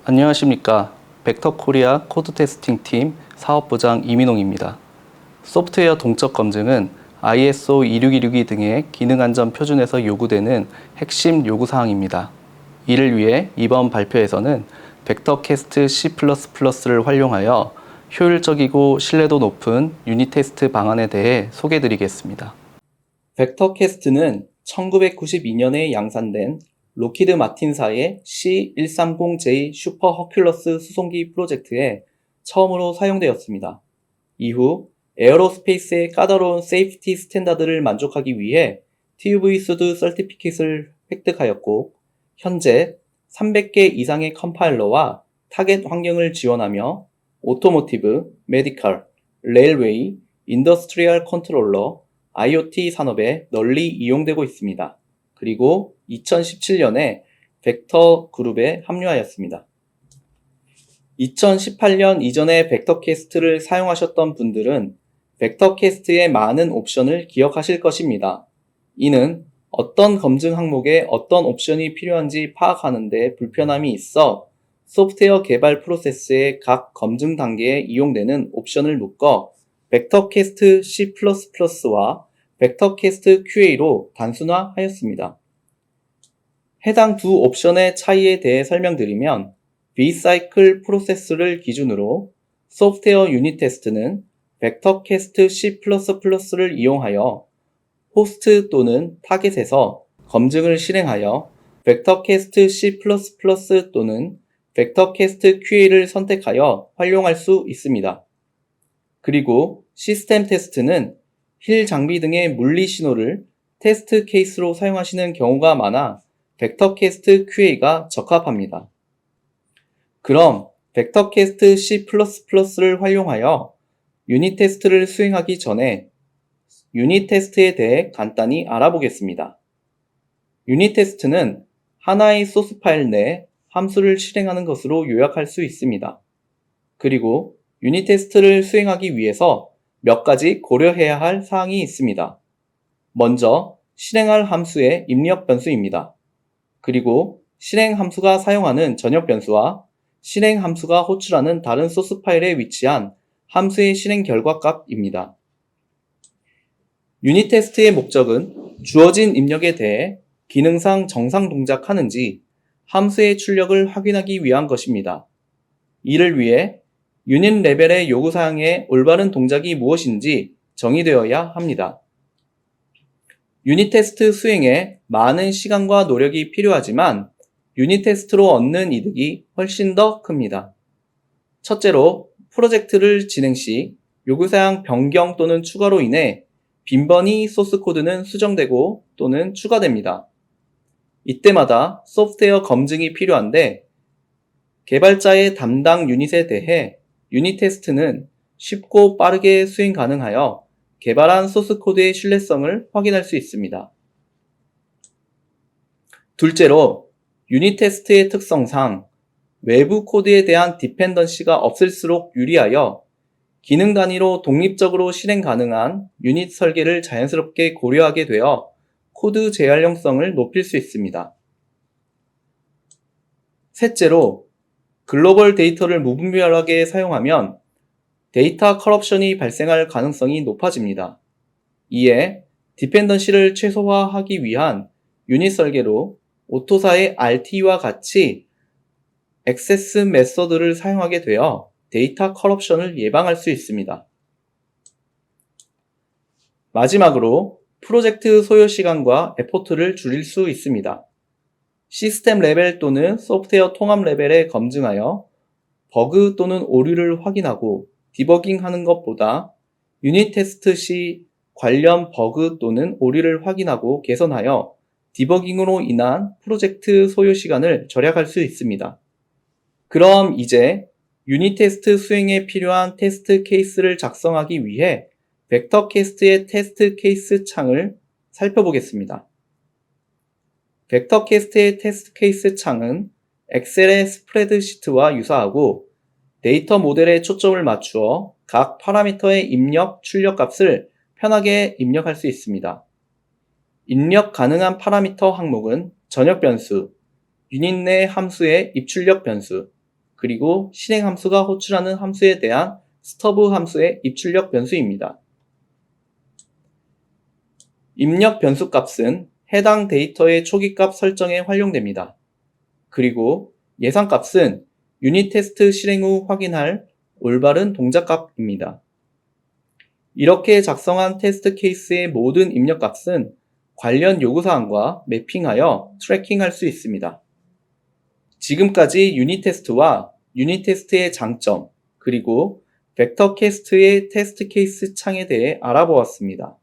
안녕하십니까. 벡터코리아 코드 테스팅 팀 사업부장 이민홍입니다. 소프트웨어 동적 검증은 ISO 26262 등의 기능안전 표준에서 요구되는 핵심 요구사항입니다. 이를 위해 이번 발표에서는 벡터캐스트 C++를 활용하여 효율적이고 신뢰도 높은 유닛 테스트 방안에 대해 소개드리겠습니다. 벡터캐스트는 1992년에 양산된 록히드 마틴사의 C130J 슈퍼 허큘러스 수송기 프로젝트에 처음으로 사용되었습니다. 이후 에어로스페이스의 까다로운 세이프티 스탠다드를 만족하기 위해 TUV 수드 서티피킷을 획득하였고, 현재 300개 이상의 컴파일러와 타겟 환경을 지원하며 오토모티브, 메디컬, 레일웨이, 인더스트리얼 컨트롤러, IoT 산업에 널리 이용되고 있습니다. 그리고 2017년에 벡터 그룹에 합류하였습니다. 2018년 이전에 벡터캐스트를 사용하셨던 분들은 벡터캐스트의 많은 옵션을 기억하실 것입니다. 이는 어떤 검증 항목에 어떤 옵션이 필요한지 파악하는 데 불편함이 있어 소프트웨어 개발 프로세스의 각 검증 단계에 이용되는 옵션을 묶어 벡터캐스트 C++와 벡터캐스트 QA로 단순화하였습니다. 해당 두 옵션의 차이에 대해 설명드리면, V사이클 프로세스를 기준으로 소프트웨어 유닛 테스트는 벡터캐스트 C++를 이용하여 호스트 또는 타겟에서 검증을 실행하여 벡터캐스트 C++ 또는 벡터캐스트 QA를 선택하여 활용할 수 있습니다. 그리고 시스템 테스트는 힐 장비 등의 물리 신호를 테스트 케이스로 사용하시는 경우가 많아 벡터캐스트 QA가 적합합니다. 그럼 벡터캐스트 C++를 활용하여 유닛 테스트를 수행하기 전에 유닛 테스트에 대해 간단히 알아보겠습니다. 유닛 테스트는 하나의 소스 파일 내 함수를 실행하는 것으로 요약할 수 있습니다. 그리고 유닛 테스트를 수행하기 위해서 몇 가지 고려해야 할 사항이 있습니다. 먼저 실행할 함수의 입력 변수입니다. 그리고 실행 함수가 사용하는 전역 변수와 실행 함수가 호출하는 다른 소스 파일에 위치한 함수의 실행 결과 값입니다. 유닛 테스트의 목적은 주어진 입력에 대해 기능상 정상 동작하는지 함수의 출력을 확인하기 위한 것입니다. 이를 위해 유닛 레벨의 요구사항의 올바른 동작이 무엇인지 정의되어야 합니다. 유닛 테스트 수행에 많은 시간과 노력이 필요하지만 유닛 테스트로 얻는 이득이 훨씬 더 큽니다. 첫째로, 프로젝트를 진행 시 요구사항 변경 또는 추가로 인해 빈번히 소스 코드는 수정되고 또는 추가됩니다. 이때마다 소프트웨어 검증이 필요한데, 개발자의 담당 유닛에 대해 유닛 테스트는 쉽고 빠르게 수행 가능하여 개발한 소스 코드의 신뢰성을 확인할 수 있습니다. 둘째로, 유닛 테스트의 특성상 외부 코드에 대한 디펜던시가 없을수록 유리하여 기능 단위로 독립적으로 실행 가능한 유닛 설계를 자연스럽게 고려하게 되어 코드 재활용성을 높일 수 있습니다. 셋째로, 글로벌 데이터를 무분별하게 사용하면 데이터 커럽션이 발생할 가능성이 높아집니다. 이에 디펜던시를 최소화하기 위한 유닛 설계로 오토사의 RT와 같이 액세스 메서드를 사용하게 되어 데이터 커럽션을 예방할 수 있습니다. 마지막으로 프로젝트 소요 시간과 에포트를 줄일 수 있습니다. 시스템 레벨 또는 소프트웨어 통합 레벨에 검증하여 버그 또는 오류를 확인하고 디버깅하는 것보다 유닛 테스트 시 관련 버그 또는 오류를 확인하고 개선하여 디버깅으로 인한 프로젝트 소요 시간을 절약할 수 있습니다. 그럼 이제 유닛 테스트 수행에 필요한 테스트 케이스를 작성하기 위해 벡터캐스트의 테스트 케이스 창을 살펴보겠습니다. 벡터캐스트의 테스트 케이스 창은 엑셀의 스프레드시트와 유사하고 데이터 모델에 초점을 맞추어 각 파라미터의 입력, 출력 값을 편하게 입력할 수 있습니다. 입력 가능한 파라미터 항목은 전역 변수, 유닛 내 함수의 입출력 변수, 그리고 실행 함수가 호출하는 함수에 대한 스터브 함수의 입출력 변수입니다. 입력 변수 값은 해당 데이터의 초기값 설정에 활용됩니다. 그리고 예상값은 유닛 테스트 실행 후 확인할 올바른 동작값입니다. 이렇게 작성한 테스트 케이스의 모든 입력값은 관련 요구사항과 매핑하여 트래킹할 수 있습니다. 지금까지 유닛 테스트와 유닛 테스트의 장점, 그리고 벡터 캐스트의 테스트 케이스 창에 대해 알아보았습니다.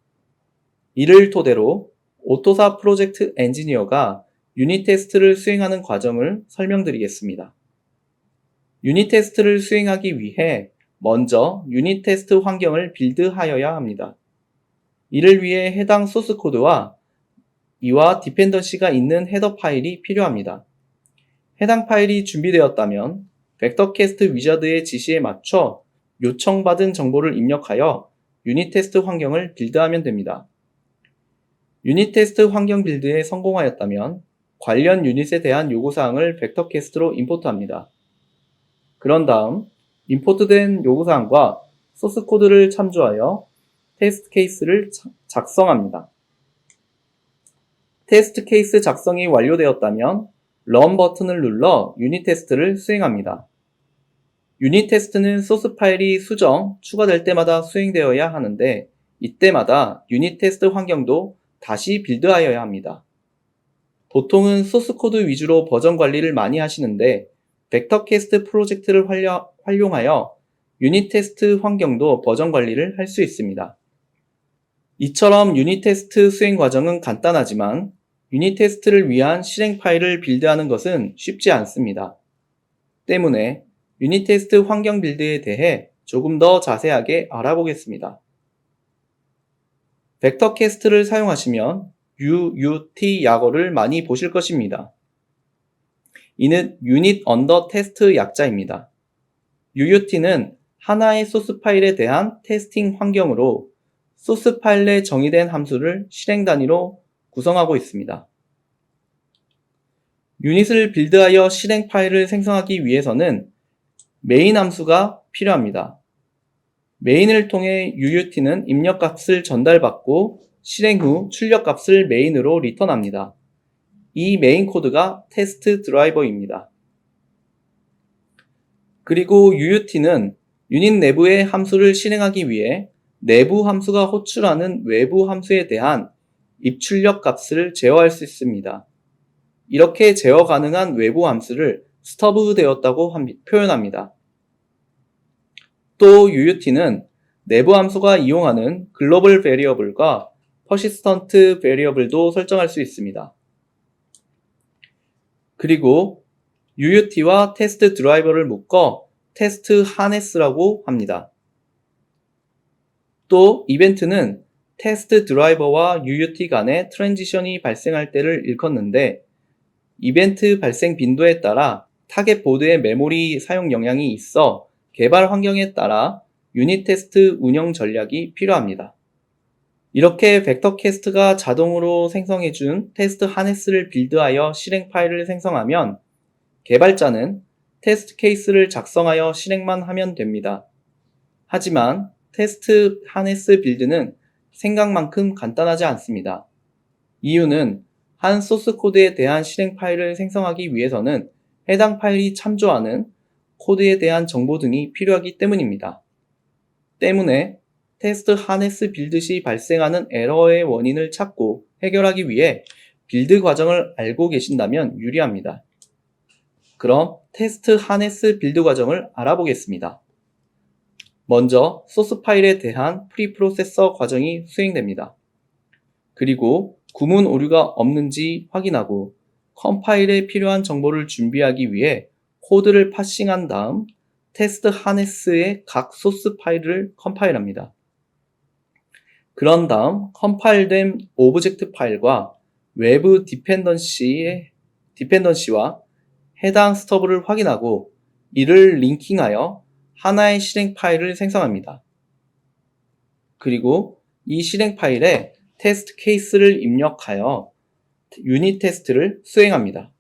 이를 토대로 오토사 프로젝트 엔지니어가 유닛 테스트를 수행하는 과정을 설명드리겠습니다. 유닛 테스트를 수행하기 위해 먼저 유닛 테스트 환경을 빌드하여야 합니다. 이를 위해 해당 소스 코드와 이와 디펜던시가 있는 헤더 파일이 필요합니다. 해당 파일이 준비되었다면 벡터 캐스트 위자드의 지시에 맞춰 요청받은 정보를 입력하여 유닛 테스트 환경을 빌드하면 됩니다. 유닛 테스트 환경 빌드에 성공하였다면 관련 유닛에 대한 요구사항을 벡터 캐스트로 임포트합니다. 그런 다음 임포트된 요구사항과 소스 코드를 참조하여 테스트 케이스를 작성합니다. 테스트 케이스 작성이 완료되었다면 런 버튼을 눌러 유닛 테스트를 수행합니다. 유닛 테스트는 소스 파일이 수정, 추가될 때마다 수행되어야 하는데 이때마다 유닛 테스트 환경도 다시 빌드하여야 합니다. 보통은 소스 코드 위주로 버전 관리를 많이 하시는데 벡터 캐스트 프로젝트를 활용하여 유닛 테스트 환경도 버전 관리를 할 수 있습니다. 이처럼 유닛 테스트 수행 과정은 간단하지만 유닛 테스트를 위한 실행 파일을 빌드하는 것은 쉽지 않습니다. 때문에 유닛 테스트 환경 빌드에 대해 조금 더 자세하게 알아보겠습니다. 벡터 캐스트를 사용하시면 UUT 약어를 많이 보실 것입니다. 이는 유닛 언더 테스트 약자입니다. UUT는 하나의 소스 파일에 대한 테스팅 환경으로 소스 파일 내 정의된 함수를 실행 단위로 구성하고 있습니다. 유닛을 빌드하여 실행 파일을 생성하기 위해서는 메인 함수가 필요합니다. 메인을 통해 UUT는 입력값을 전달받고 실행 후 출력값을 메인으로 리턴합니다. 이 메인 코드가 테스트 드라이버입니다. 그리고 UUT는 유닛 내부의 함수를 실행하기 위해 내부 함수가 호출하는 외부 함수에 대한 입출력 값을 제어할 수 있습니다. 이렇게 제어 가능한 외부 함수를 스터브 되었다고 표현합니다. 또 UUT는 내부 함수가 이용하는 글로벌 베리어블과 퍼시스턴트 베리어블도 설정할 수 있습니다. 그리고 UUT와 테스트 드라이버를 묶어 테스트 하네스라고 합니다. 또 이벤트는 테스트 드라이버와 UUT 간의 트랜지션이 발생할 때를 일컫는데 이벤트 발생 빈도에 따라 타겟 보드의 메모리 사용 영향이 있어 개발 환경에 따라 유닛 테스트 운영 전략이 필요합니다. 이렇게 벡터 캐스트가 자동으로 생성해준 테스트 하네스를 빌드하여 실행 파일을 생성하면 개발자는 테스트 케이스를 작성하여 실행만 하면 됩니다. 하지만 테스트 하네스 빌드는 생각만큼 간단하지 않습니다. 이유는 한 소스 코드에 대한 실행 파일을 생성하기 위해서는 해당 파일이 참조하는 코드에 대한 정보 등이 필요하기 때문입니다. 때문에 테스트 하네스 빌드 시 발생하는 에러의 원인을 찾고 해결하기 위해 빌드 과정을 알고 계신다면 유리합니다. 그럼 테스트 하네스 빌드 과정을 알아보겠습니다. 먼저 소스 파일에 대한 프리프로세서 과정이 수행됩니다. 그리고 구문 오류가 없는지 확인하고 컴파일에 필요한 정보를 준비하기 위해 코드를 파싱한 다음 테스트 하네스의 각 소스 파일을 컴파일합니다. 그런 다음 컴파일된 오브젝트 파일과 외부 디펜던시와 해당 스터브를 확인하고 이를 링킹하여 하나의 실행 파일을 생성합니다. 그리고 이 실행 파일에 테스트 케이스를 입력하여 유닛 테스트를 수행합니다.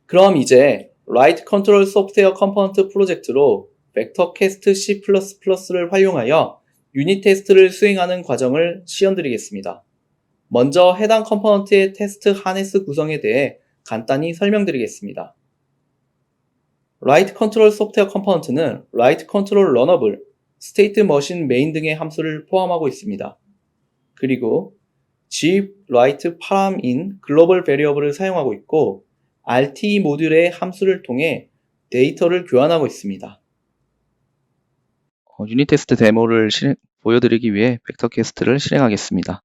그럼 이제 라이트 컨트롤 소프트웨어 컴포넌트 프로젝트로 벡터캐스트 C++를 활용하여 유닛 테스트를 수행하는 과정을 시연드리겠습니다. 먼저 해당 컴포넌트의 테스트 하네스 구성에 대해 간단히 설명드리겠습니다. 라이트 컨트롤 소프트웨어 컴포넌트는 라이트 컨트롤 러너블, 스테이트 머신 메인 등의 함수를 포함하고 있습니다. 그리고 zip, write, param-in 글로벌 베리어블을 사용하고 있고 RT 모듈의 함수를 통해 데이터를 교환하고 있습니다. 유닛 테스트 데모를 보여드리기 위해 벡터캐스트를 실행하겠습니다.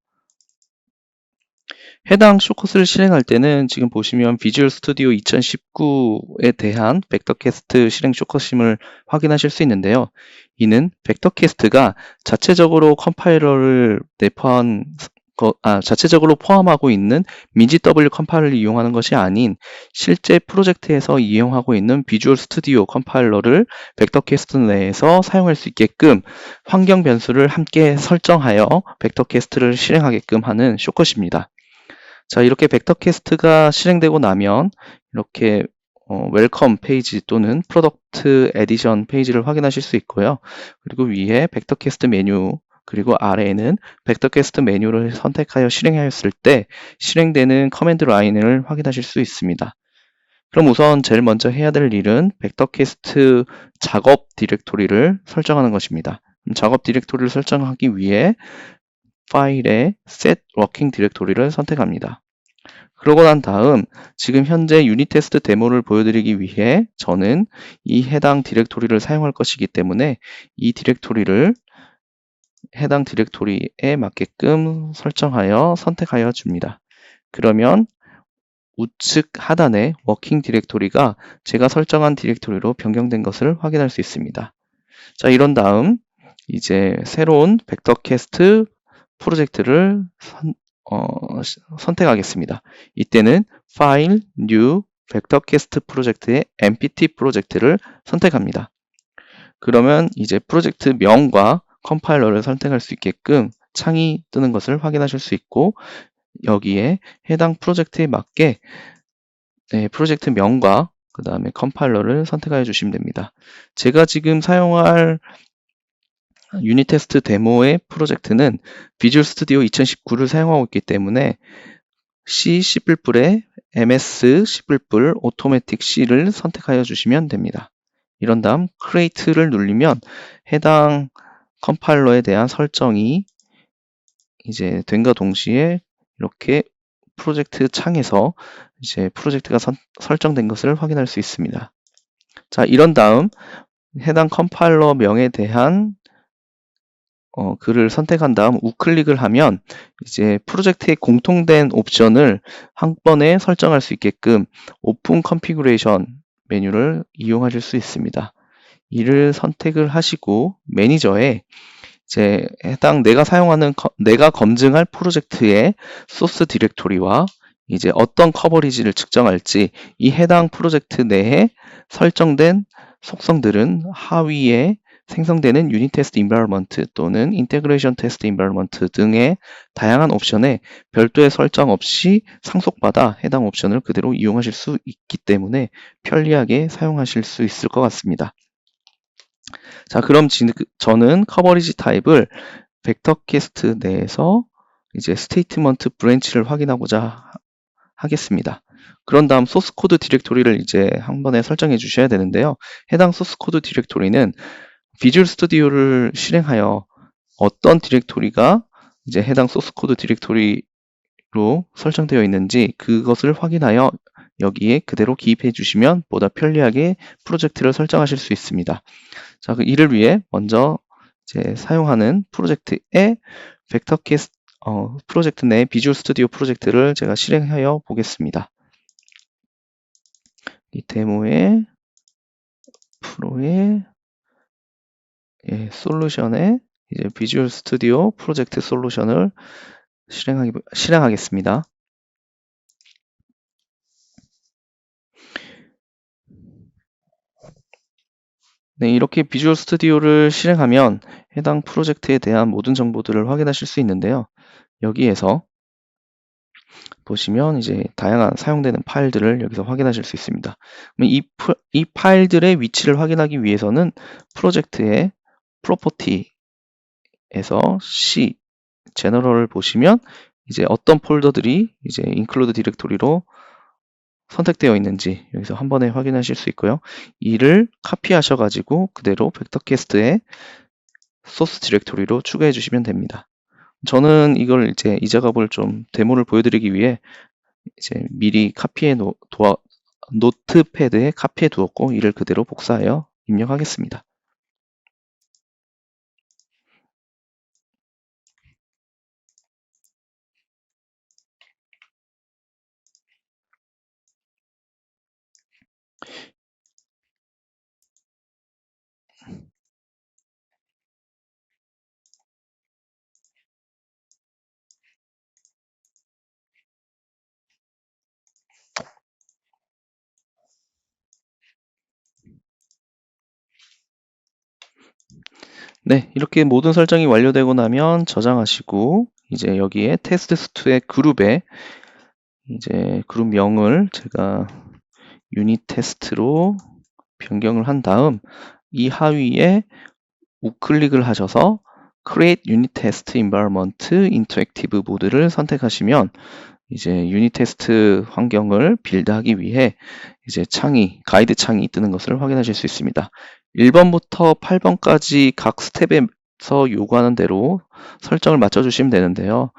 해당 쇼컷을 실행할 때는 지금 보시면 비주얼 스튜디오 2019에 대한 벡터캐스트 실행 쇼컷임을 확인하실 수 있는데요. 이는 벡터캐스트가 자체적으로 컴파일러를 내포한 자체적으로 포함하고 있는 민지W 컴파일러를 이용하는 것이 아닌 실제 프로젝트에서 이용하고 있는 비주얼 스튜디오 컴파일러를 벡터캐스트 내에서 사용할 수 있게끔 환경 변수를 함께 설정하여 벡터캐스트를 실행하게끔 하는 쇼컷입니다. 자, 이렇게 벡터캐스트가 실행되고 나면 이렇게 웰컴 페이지 또는 프로덕트 에디션 페이지를 확인하실 수 있고요. 그리고 위에 벡터캐스트 메뉴 그리고 아래에는 벡터캐스트 메뉴를 선택하여 실행하였을 때 실행되는 커맨드 라인을 확인하실 수 있습니다. 그럼 우선 제일 먼저 해야 될 일은 벡터캐스트 작업 디렉토리를 설정하는 것입니다. 작업 디렉토리를 설정하기 위해 파일에 set working 디렉토리를 선택합니다. 그러고 난 다음 지금 현재 유닛 테스트 데모를 보여드리기 위해 저는 이 해당 디렉토리를 사용할 것이기 때문에 이 디렉토리를 해당 디렉토리에 맞게끔 설정하여 선택하여 줍니다. 그러면 우측 하단에 워킹 디렉토리가 제가 설정한 디렉토리로 변경된 것을 확인할 수 있습니다. 자, 이런 다음 이제 새로운 벡터캐스트 프로젝트를 선택하겠습니다. 이때는 파일, 뉴, 벡터캐스트 프로젝트의 empty 프로젝트를 선택합니다. 그러면 이제 프로젝트 명과 컴파일러를 선택할 수 있게끔 창이 뜨는 것을 확인하실 수 있고 여기에 해당 프로젝트에 맞게 프로젝트 명과 그 다음에 컴파일러를 선택하여 주시면 됩니다. 제가 지금 사용할 유닛 테스트 데모의 프로젝트는 비주얼 스튜디오 2019를 사용하고 있기 때문에 C, C++에 MS, C++, 오토매틱 C를 선택하여 주시면 됩니다. 이런 다음 Create를 누르면 해당 컴파일러에 대한 설정이 이제 된과 동시에 이렇게 프로젝트 창에서 이제 프로젝트가 설정된 것을 확인할 수 있습니다. 자, 이런 다음 해당 컴파일러 명에 대한 글을 선택한 다음 우클릭을 하면 이제 프로젝트의 공통된 옵션을 한 번에 설정할 수 있게끔 오픈 컨피그레이션 메뉴를 이용하실 수 있습니다. 이를 선택을 하시고 매니저에 이제 해당 내가 검증할 프로젝트의 소스 디렉토리와 이제 어떤 커버리지를 측정할지 이 해당 프로젝트 내에 설정된 속성들은 하위에 생성되는 유닛 테스트 인바이러먼트 또는 인테그레이션 테스트 인바이러먼트 등의 다양한 옵션에 별도의 설정 없이 상속받아 해당 옵션을 그대로 이용하실 수 있기 때문에 편리하게 사용하실 수 있을 것 같습니다. 자, 그럼 저는 커버리지 타입을 벡터캐스트 내에서 이제 스테이트먼트 브랜치를 확인하고자 하겠습니다. 그런 다음 소스 코드 디렉토리를 이제 한 번에 설정해 주셔야 되는데요. 해당 소스 코드 디렉토리는 비주얼 스튜디오를 실행하여 어떤 디렉토리가 이제 해당 소스 코드 디렉토리로 설정되어 있는지 그것을 확인하여 여기에 그대로 기입해 주시면 보다 편리하게 프로젝트를 설정하실 수 있습니다. 자, 이를 위해 먼저 이제 사용하는 프로젝트의 벡터캐스트 프로젝트 내 비주얼 스튜디오 프로젝트를 제가 실행하여 보겠습니다. 이 데모의 프로의 솔루션에 이제 비주얼 스튜디오 프로젝트 솔루션을 실행하겠습니다. 네, 이렇게 비주얼 스튜디오를 실행하면 해당 프로젝트에 대한 모든 정보들을 확인하실 수 있는데요. 여기에서 보시면 이제 다양한 사용되는 파일들을 여기서 확인하실 수 있습니다. 이 파일들의 위치를 확인하기 위해서는 프로젝트의 프로퍼티에서 C, 제너럴을 보시면 이제 어떤 폴더들이 이제 include 디렉토리로 선택되어 있는지 여기서 한 번에 확인하실 수 있고요. 이를 카피하셔가지고 그대로 벡터캐스트의 소스 디렉토리로 추가해 주시면 됩니다. 저는 이걸 이제 이 작업을 좀 데모를 보여드리기 위해 이제 미리 노트패드에 카피해 두었고 이를 그대로 복사하여 입력하겠습니다. 네, 이렇게 모든 설정이 완료되고 나면 저장하시고 이제 여기에 테스트2의 그룹에 이제 그룹명을 제가 유닛 테스트로 변경을 한 다음 이 하위에 우클릭을 하셔서 Create Unit Test Environment Interactive 모드를 선택하시면 이제 유닛 테스트 환경을 빌드하기 위해 이제 가이드 창이 뜨는 것을 확인하실 수 있습니다. 1번부터 8번까지 각 스텝에서 요구하는 대로 설정을 맞춰주시면 되는데요.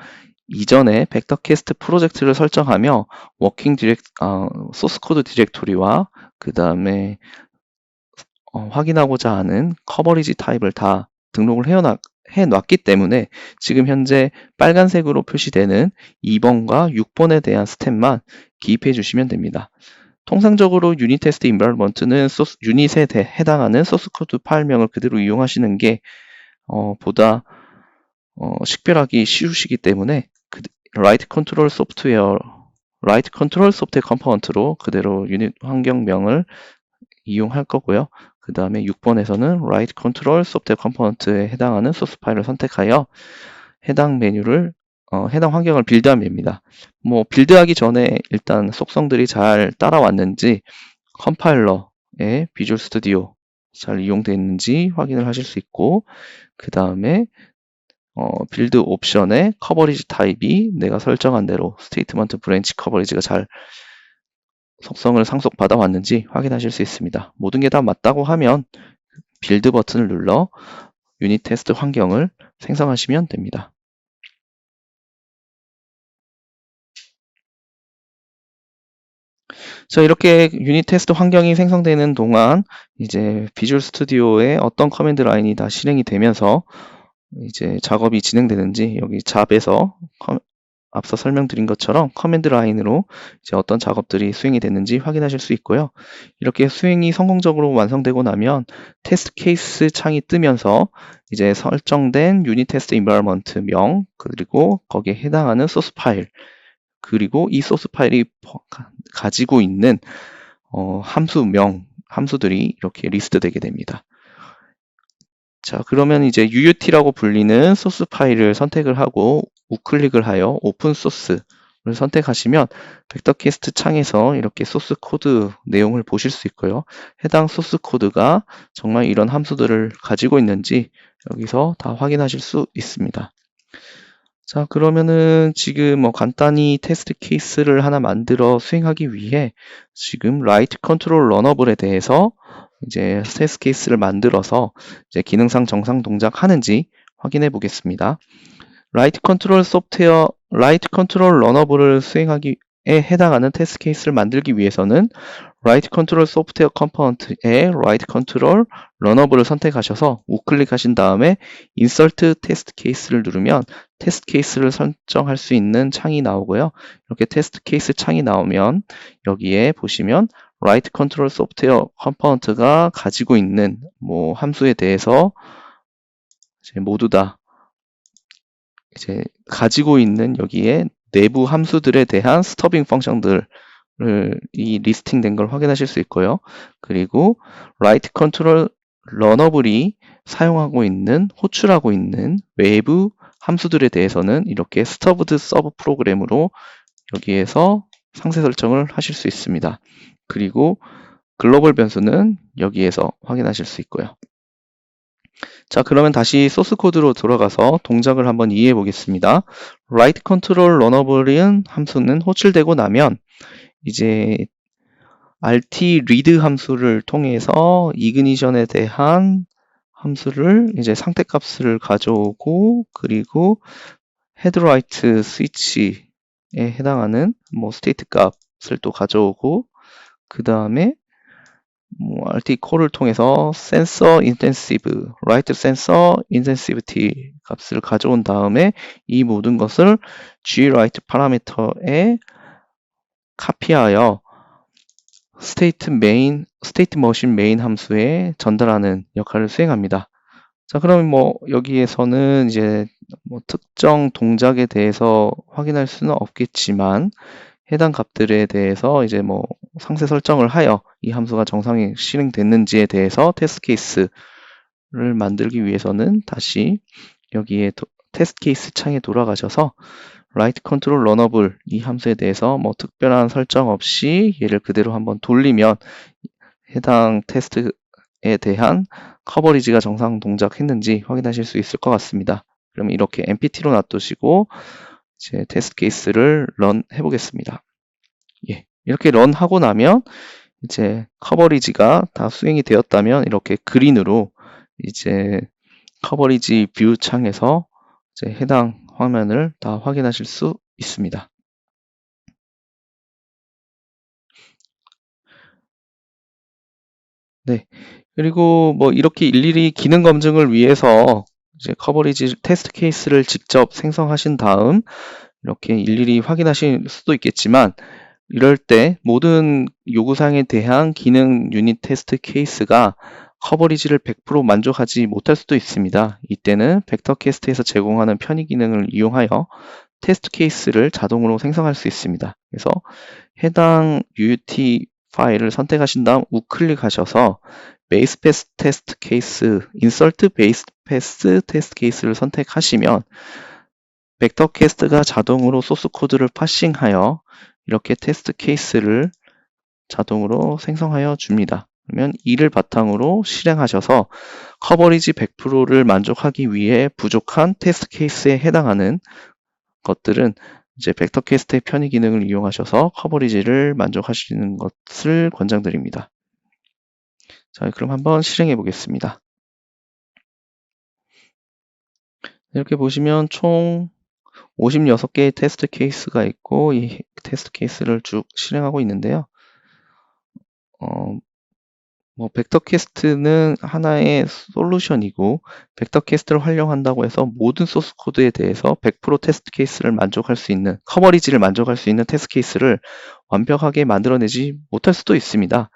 이전에 벡터캐스트 프로젝트를 설정하며 소스 코드 디렉토리와 그 다음에 확인하고자 하는 커버리지 타입을 다 등록을 해놨기 때문에 지금 현재 빨간색으로 표시되는 2번과 6번에 대한 스텝만 기입해 주시면 됩니다. 통상적으로 유닛 테스트 인바이러먼트는 유닛에 해당하는 소스 코드 파일명을 그대로 이용하시는 게 보다 식별하기 쉬우시기 때문에 라이트 컨트롤 소프트웨어 컴포넌트로 그대로 유닛 환경명을 이용할 거고요. 그 다음에 6번에서는 Write Control Software Component에 해당하는 소스 파일을 선택하여 해당 환경을 빌드하면 됩니다. 빌드하기 전에 일단 속성들이 잘 따라왔는지 컴파일러의 비주얼 스튜디오 잘 이용되어 있는지 확인을 하실 수 있고 그 다음에 빌드 옵션의 커버리지 타입이 내가 설정한 대로 스테이트먼트 브랜치 커버리지가 잘 속성을 상속받아 왔는지 확인하실 수 있습니다. 모든 게 다 맞다고 하면 빌드 버튼을 눌러 유닛 테스트 환경을 생성하시면 됩니다. 자, 이렇게 유닛 테스트 환경이 생성되는 동안 이제 비주얼 스튜디오에 어떤 커맨드 라인이 다 실행이 되면서 이제 작업이 진행되는지 여기 잡에서 앞서 설명드린 것처럼 커맨드 라인으로 이제 어떤 작업들이 수행이 됐는지 확인하실 수 있고요. 이렇게 수행이 성공적으로 완성되고 나면 테스트 케이스 창이 뜨면서 이제 설정된 유닛 테스트 인바이러먼트 명 그리고 거기에 해당하는 소스 파일 그리고 이 소스 파일이 가지고 있는 함수들이 이렇게 리스트되게 됩니다. 자, 그러면 이제 UUT라고 불리는 소스 파일을 선택을 하고 우클릭을 하여 오픈 소스를 선택하시면 벡터캐스트 창에서 이렇게 소스 코드 내용을 보실 수 있고요. 해당 소스 코드가 정말 이런 함수들을 가지고 있는지 여기서 다 확인하실 수 있습니다. 자, 그러면은 지금 간단히 테스트 케이스를 하나 만들어 수행하기 위해 지금 라이트 컨트롤 러너블에 대해서 이제 테스트 케이스를 만들어서 이제 기능상 정상 동작하는지 확인해 보겠습니다. 라이트 컨트롤 러너블을 수행하기에 해당하는 테스트 케이스를 만들기 위해서는 라이트 컨트롤 소프트웨어 컴포넌트의 라이트 컨트롤 러너블을 선택하셔서 우클릭하신 다음에 인서트 테스트 케이스를 누르면 테스트 케이스를 설정할 수 있는 창이 나오고요. 이렇게 테스트 케이스 창이 나오면 여기에 보시면 라이트 컨트롤 소프트웨어 컴포넌트가 가지고 있는 함수에 대해서 이제 모두 다 이제 가지고 있는 여기에 내부 함수들에 대한 스터빙 펑션들을 이 리스팅 된 걸 확인하실 수 있고요. 그리고 라이트 컨트롤 러너블이 호출하고 있는 외부 함수들에 대해서는 이렇게 스터브드 서브 프로그램으로 여기에서 상세 설정을 하실 수 있습니다. 그리고 글로벌 변수는 여기에서 확인하실 수 있고요. 자, 그러면 다시 소스 코드로 돌아가서 동작을 한번 이해해 보겠습니다. write control runnable인 함수는 호출되고 나면 이제 rt read 함수를 통해서 이그니션에 대한 함수를 이제 상태 값을 가져오고, 그리고 헤드라이트 스위치에 해당하는 뭐 스테이트 값을 또 가져오고, 그 다음에 뭐 RT 콜을 통해서 센서 인텐시브, 라이트 센서 인텐시비티 값을 가져온 다음에 이 모든 것을 gwrite 파라미터에 카피하여 스테이트 머신 메인 함수에 전달하는 역할을 수행합니다. 자, 그럼 뭐 여기에서는 이제 뭐 특정 동작에 대해서 확인할 수는 없겠지만 해당 값들에 대해서 이제 뭐 상세 설정을 하여 이 함수가 정상에 실행됐는지에 대해서 테스트 케이스를 만들기 위해서는 다시 여기에 테스트 케이스 창에 돌아가셔서 write control runnable 이 함수에 대해서 뭐 특별한 설정 없이 얘를 그대로 한번 돌리면 해당 테스트에 대한 커버리지가 정상 동작했는지 확인하실 수 있을 것 같습니다. 그러면 이렇게 empty로 놔두시고 이제 테스트 케이스를 런 해보겠습니다. 예, 이렇게 런 하고 나면 이제 커버리지가 다 수행이 되었다면 이렇게 그린으로 이제 커버리지 뷰 창에서 이제 해당 화면을 다 확인하실 수 있습니다. 네. 그리고 뭐 이렇게 일일이 기능 검증을 위해서 이제 커버리지 테스트 케이스를 직접 생성하신 다음 이렇게 일일이 확인하실 수도 있겠지만 이럴 때 모든 요구사항에 대한 기능 유닛 테스트 케이스가 커버리지를 100% 만족하지 못할 수도 있습니다. 이때는 벡터캐스트에서 제공하는 편의 기능을 이용하여 테스트 케이스를 자동으로 생성할 수 있습니다. 그래서 해당 UUT 파일을 선택하신 다음 우클릭하셔서 베이스 패스 테스트 케이스, 인설트 베이스 패스 테스트 케이스를 선택하시면 벡터캐스트가 자동으로 소스 코드를 파싱하여 이렇게 테스트 케이스를 자동으로 생성하여 줍니다. 그러면 이를 바탕으로 실행하셔서 커버리지 100%를 만족하기 위해 부족한 테스트 케이스에 해당하는 것들은 이제 벡터캐스트의 편의 기능을 이용하셔서 커버리지를 만족하시는 것을 권장드립니다. 자, 그럼 한번 실행해 보겠습니다. 이렇게 보시면 총 56개의 테스트 케이스가 있고 이 테스트 케이스를 쭉 실행하고 있는데요. 뭐 벡터캐스트는 하나의 솔루션이고 벡터캐스트를 활용한다고 해서 모든 소스 코드에 대해서 100% 테스트 케이스를 만족할 수 있는 커버리지를 만족할 수 있는 테스트 케이스를 완벽하게 만들어내지 못할 수도 있습니다.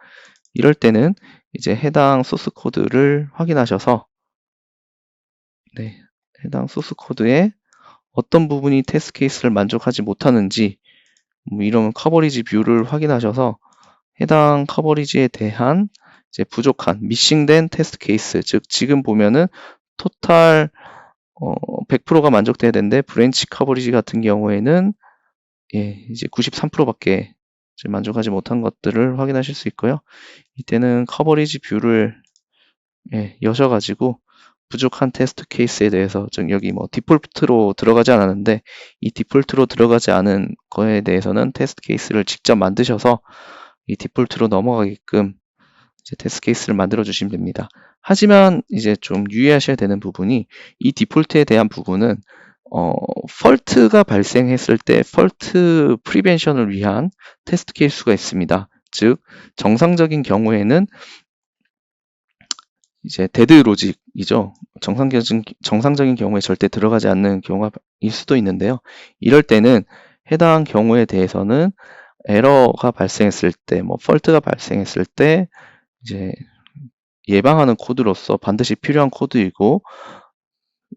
이럴 때는 이제 해당 소스 코드를 확인하셔서 해당 소스 코드에 어떤 부분이 테스트 케이스를 만족하지 못하는지 뭐 이런 커버리지 뷰를 확인하셔서 해당 커버리지에 대한 이제 부족한 미싱된 테스트 케이스, 즉 지금 보면은 토탈 100%가 만족돼야 되는데 브랜치 커버리지 같은 경우에는 이제 93%밖에 만족하지 못한 것들을 확인하실 수 있고요. 이때는 커버리지 뷰를 여셔가지고 부족한 테스트 케이스에 대해서 여기 뭐 디폴트로 들어가지 않았는데 이 디폴트로 들어가지 않은 거에 대해서는 테스트 케이스를 직접 만드셔서 이 디폴트로 넘어가게끔 이제 테스트 케이스를 만들어 주시면 됩니다. 하지만 이제 좀 유의하셔야 되는 부분이 이 디폴트에 대한 부분은 펄트가 발생했을 때 펄트 프리벤션을 위한 테스트 케이스가 있습니다. 즉 정상적인 경우에는 이제 데드 로직이죠. 정상적인 경우에 절대 들어가지 않는 경우가 일 수도 있는데요. 이럴 때는 해당 경우에 대해서는 에러가 발생했을 때, 뭐 펄트가 발생했을 때 이제 예방하는 코드로서 반드시 필요한 코드이고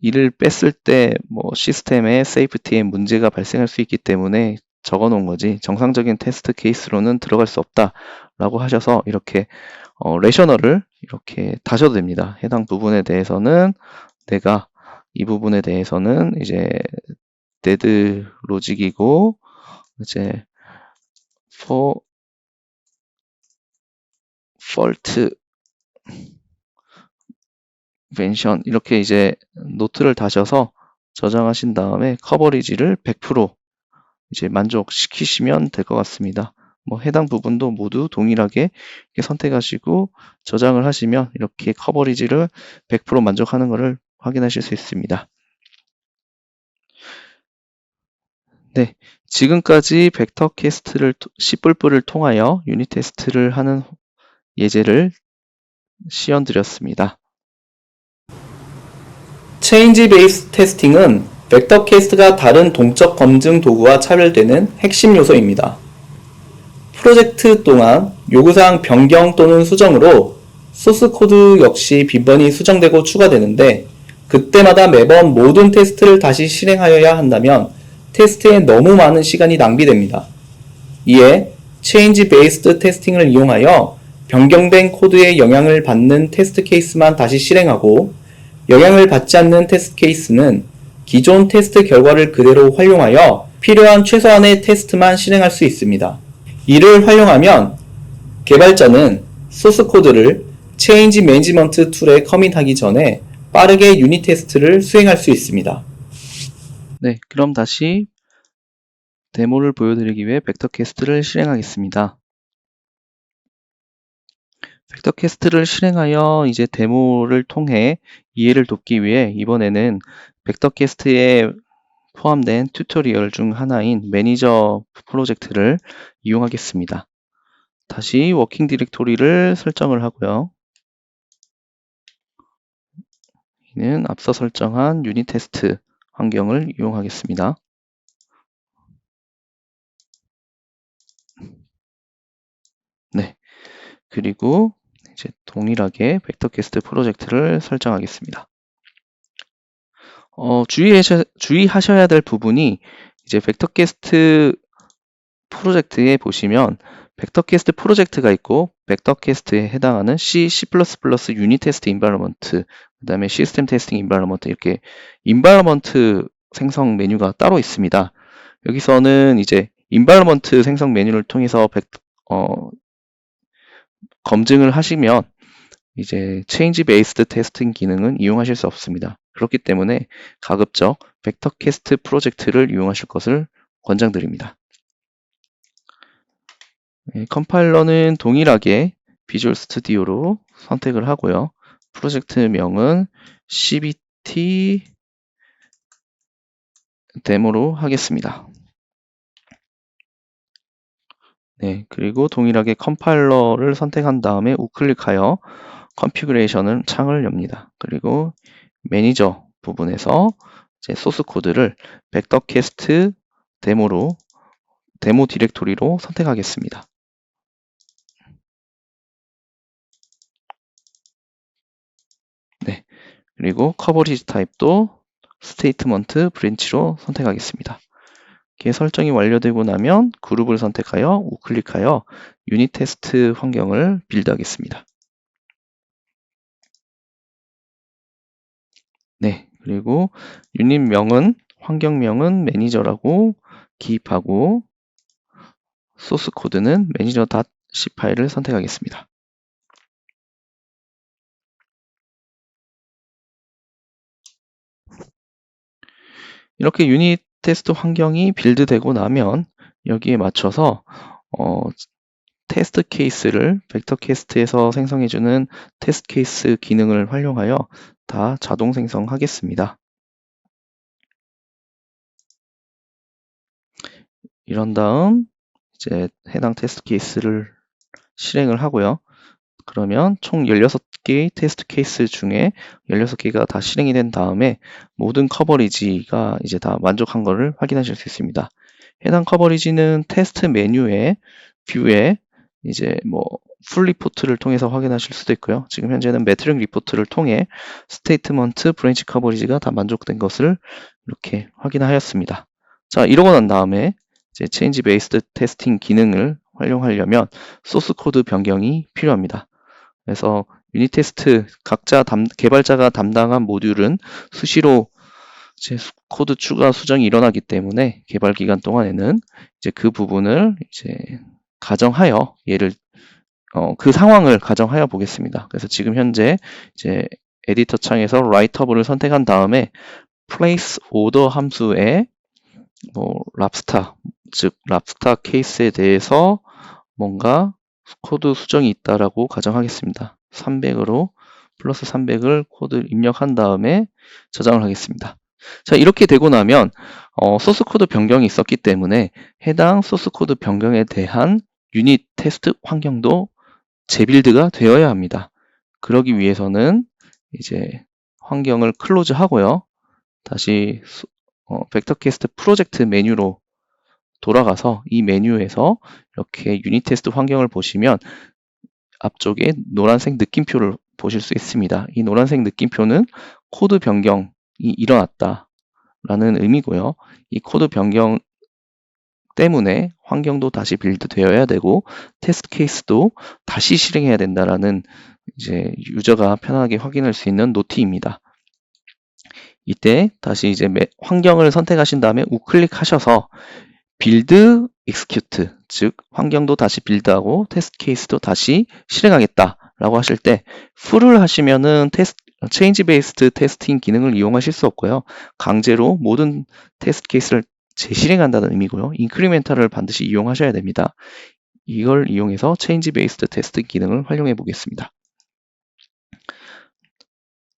이를 뺐을 때 뭐 시스템의 세이프티에 문제가 발생할 수 있기 때문에 적어 놓은 거지 정상적인 테스트 케이스로는 들어갈 수 없다라고 하셔서 이렇게 레셔널을 이렇게 다셔도 됩니다. 해당 부분에 대해서는 내가 이 부분에 대해서는 이제 데드 로직이고 이제 for fault mention 이렇게 이제 노트를 다셔서 저장하신 다음에 커버리지를 100% 이제 만족시키시면 될 것 같습니다. 뭐 해당 부분도 모두 동일하게 이렇게 선택하시고 저장을 하시면 이렇게 커버리지를 100% 만족하는 것을 확인하실 수 있습니다. 네, 지금까지 벡터 캐스트를 C++를 통하여 유닛 테스트를 하는 예제를 시연드렸습니다. 체인지 베이스 테스팅은 벡터 캐스트가 다른 동적 검증 도구와 차별되는 핵심 요소입니다. 프로젝트 동안 요구사항 변경 또는 수정으로 소스 코드 역시 빈번히 수정되고 추가되는데 그때마다 매번 모든 테스트를 다시 실행하여야 한다면 테스트에 너무 많은 시간이 낭비됩니다. 이에 체인지 베이스드 테스팅을 이용하여 변경된 코드에 영향을 받는 테스트 케이스만 다시 실행하고 영향을 받지 않는 테스트 케이스는 기존 테스트 결과를 그대로 활용하여 필요한 최소한의 테스트만 실행할 수 있습니다. 이를 활용하면 개발자는 소스 코드를 체인지 매니지먼트 툴에 커밋하기 전에 빠르게 유닛 테스트를 수행할 수 있습니다. 네, 그럼 다시 데모를 보여드리기 위해 벡터 캐스트를 실행하겠습니다. 벡터 캐스트를 실행하여 이제 데모를 통해 이해를 돕기 위해 이번에는 벡터 캐스트에 포함된 튜토리얼 중 하나인 매니저 프로젝트를 이용하겠습니다. 다시 워킹 디렉토리를 설정을 하고요. 이는 앞서 설정한 유닛 테스트 환경을 이용하겠습니다. 네, 그리고 이제 동일하게 벡터 캐스트 프로젝트를 설정하겠습니다. 주의하셔야 될 부분이 이제 벡터 캐스트 프로젝트에 보시면 벡터 캐스트 프로젝트가 있고 벡터 캐스트에 해당하는 C, C++ 유닛 테스트 인바이러먼트, 그 다음에 시스템 테스팅 인바이러먼트 이렇게 인바이러먼트 생성 메뉴가 따로 있습니다. 여기서는 이제 인바이러먼트 생성 메뉴를 통해서 검증을 하시면 이제 체인지 베이스드 테스팅 기능은 이용하실 수 없습니다. 그렇기 때문에 가급적 벡터 캐스트 프로젝트를 이용하실 것을 권장드립니다. 네, 컴파일러는 동일하게 비주얼 스튜디오로 선택을 하고요. 프로젝트명은 CBT 데모로 하겠습니다. 네, 그리고 동일하게 컴파일러를 선택한 다음에 우클릭하여 컨피그레이션을 창을 엽니다. 그리고 매니저 부분에서 이제 소스 코드를 벡터 캐스트 데모 디렉토리로 선택하겠습니다. 네, 그리고 커버리지 타입도 스테이트먼트 브랜치로 선택하겠습니다. 이렇게 설정이 완료되고 나면 그룹을 선택하여 우클릭하여 유닛 테스트 환경을 빌드하겠습니다. 네, 그리고 유닛명은 환경명은 매니저라고 기입하고 소스 코드는 manager.c 파일을 선택하겠습니다. 이렇게 유닛 테스트 환경이 빌드되고 나면 여기에 맞춰서 테스트 케이스를 벡터 캐스트에서 생성해주는 테스트 케이스 기능을 활용하여 다 자동 생성하겠습니다. 이런 다음 이제 해당 테스트 케이스를 실행을 하고요. 그러면 총 16개의 테스트 케이스 중에 16개가 다 실행이 된 다음에 모든 커버리지가 이제 다 만족한 것을 확인하실 수 있습니다. 해당 커버리지는 테스트 메뉴에 뷰에 이제 풀 리포트를 통해서 확인하실 수도 있고요. 지금 현재는 매트릭 리포트를 통해 스테이트먼트 브랜치 커버리지가 다 만족된 것을 이렇게 확인하였습니다. 자, 이러고 난 다음에 이제 체인지 베이스드 테스팅 기능을 활용하려면 소스 코드 변경이 필요합니다. 그래서 유닛 테스트 각자 개발자가 담당한 모듈은 수시로 이제 코드 추가 수정이 일어나기 때문에 개발 기간 동안에는 이제 그 부분을 이제 가정하여 그 상황을 가정하여 보겠습니다. 그래서 지금 현재 이제 에디터 창에서 라이터블을 선택한 다음에 place order 함수에 랍스타, 즉 랍스타 케이스에 대해서 뭔가 코드 수정이 있다라고 가정하겠습니다. 300으로 플러스 300을 코드 입력한 다음에 저장을 하겠습니다. 자, 이렇게 되고 나면 소스 코드 변경이 있었기 때문에 해당 소스 코드 변경에 대한 유닛 테스트 환경도 재빌드가 되어야 합니다. 그러기 위해서는 이제 환경을 클로즈 하고요. 다시 벡터 캐스트 프로젝트 메뉴로 돌아가서 이 메뉴에서 이렇게 유닛 테스트 환경을 보시면 앞쪽에 노란색 느낌표를 보실 수 있습니다. 이 노란색 느낌표는 코드 변경이 일어났다라는 의미고요. 이 코드 변경 때문에 환경도 다시 빌드 되어야 되고 테스트 케이스도 다시 실행해야 된다라는 이제 유저가 편안하게 확인할 수 있는 노티입니다. 이때 다시 이제 환경을 선택하신 다음에 우클릭하셔서 빌드 execute, 즉 환경도 다시 빌드하고 테스트 케이스도 다시 실행하겠다라고 하실 때 full을 하시면은 change based testing 기능을 이용하실 수 없고요. 강제로 모든 테스트 케이스를 재실행한다는 의미고요. incremental을 반드시 이용하셔야 됩니다. 이걸 이용해서 change based test 기능을 활용해 보겠습니다.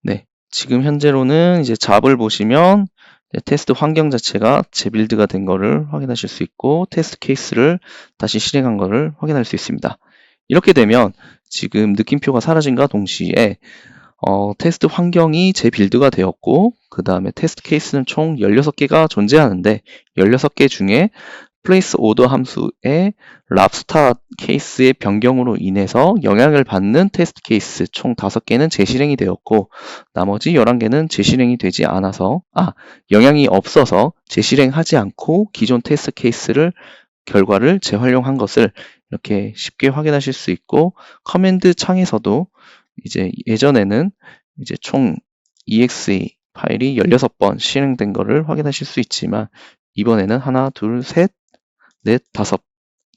네, 지금 현재로는 이제 잡을 보시면 테스트 환경 자체가 재빌드가 된 거를 확인하실 수 있고 테스트 케이스를 다시 실행한 거를 확인할 수 있습니다. 이렇게 되면 지금 느낌표가 사라진과 동시에 테스트 환경이 재빌드가 되었고 그 다음에 테스트 케이스는 총 16개가 존재하는데 16개 중에 place order 함수의 랍스타 케이스의 변경으로 인해서 영향을 받는 테스트 케이스 총 5개는 재실행이 되었고 나머지 11개는 재실행이 되지 않아서 영향이 없어서 재실행하지 않고 기존 테스트 케이스를 결과를 재활용한 것을 이렇게 쉽게 확인하실 수 있고 커맨드 창에서도 이제 예전에는 이제 총 exe 파일이 16번 실행된 것을 확인하실 수 있지만 이번에는 하나, 둘, 셋, 넷, 다섯,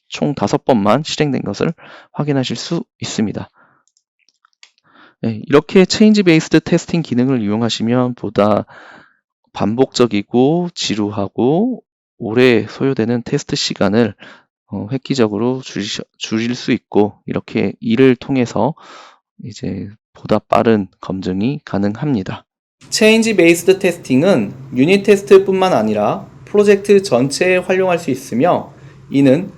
총 5번만 실행된 것을 확인하실 수 있습니다. 네, 이렇게 체인지 베이스드 테스팅 기능을 이용하시면 보다 반복적이고 지루하고 오래 소요되는 테스트 시간을 획기적으로 줄일 수 있고 이렇게 이를 통해서 이제 보다 빠른 검증이 가능합니다. 체인지 베이스드 테스팅은 유닛 테스트뿐만 아니라 프로젝트 전체에 활용할 수 있으며 이는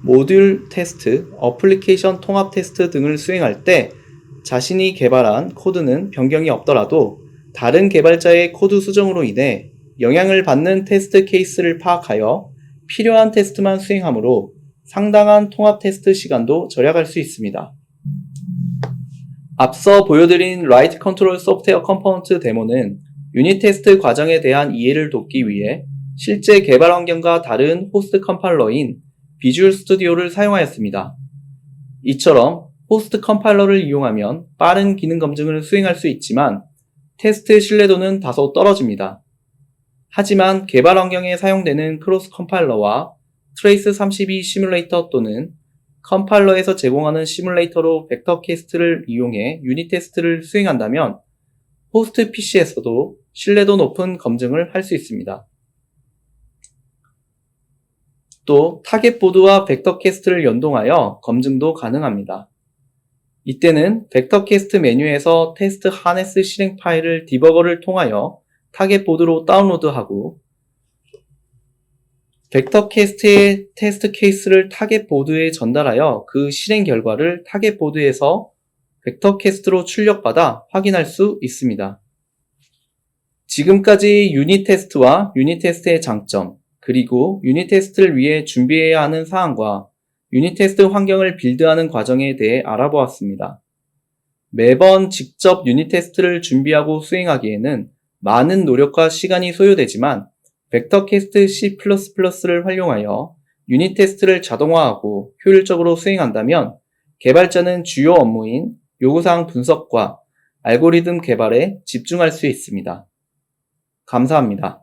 모듈 테스트, 어플리케이션 통합 테스트 등을 수행할 때 자신이 개발한 코드는 변경이 없더라도 다른 개발자의 코드 수정으로 인해 영향을 받는 테스트 케이스를 파악하여 필요한 테스트만 수행하므로 상당한 통합 테스트 시간도 절약할 수 있습니다. 앞서 보여드린 라이트 컨트롤 소프트웨어 컴포넌트 데모는 유닛 테스트 과정에 대한 이해를 돕기 위해 실제 개발 환경과 다른 호스트 컴파일러인 비주얼 스튜디오를 사용하였습니다. 이처럼 호스트 컴파일러를 이용하면 빠른 기능 검증을 수행할 수 있지만 테스트 신뢰도는 다소 떨어집니다. 하지만 개발 환경에 사용되는 크로스 컴파일러와 트레이스 32 시뮬레이터 또는 컴파일러에서 제공하는 시뮬레이터로 벡터 캐스트를 이용해 유닛 테스트를 수행한다면 호스트 PC에서도 신뢰도 높은 검증을 할 수 있습니다. 또 타겟 보드와 벡터 캐스트를 연동하여 검증도 가능합니다. 이때는 벡터 캐스트 메뉴에서 테스트 하네스 실행 파일을 디버거를 통하여 타겟 보드로 다운로드하고 벡터 캐스트의 테스트 케이스를 타겟 보드에 전달하여 그 실행 결과를 타겟 보드에서 벡터 캐스트로 출력받아 확인할 수 있습니다. 지금까지 유닛 테스트와 유닛 테스트의 장점, 그리고 유닛 테스트를 위해 준비해야 하는 사항과 유닛 테스트 환경을 빌드하는 과정에 대해 알아보았습니다. 매번 직접 유닛 테스트를 준비하고 수행하기에는 많은 노력과 시간이 소요되지만 벡터 캐스트 C++를 활용하여 유닛 테스트를 자동화하고 효율적으로 수행한다면 개발자는 주요 업무인 요구사항 분석과 알고리즘 개발에 집중할 수 있습니다. 감사합니다.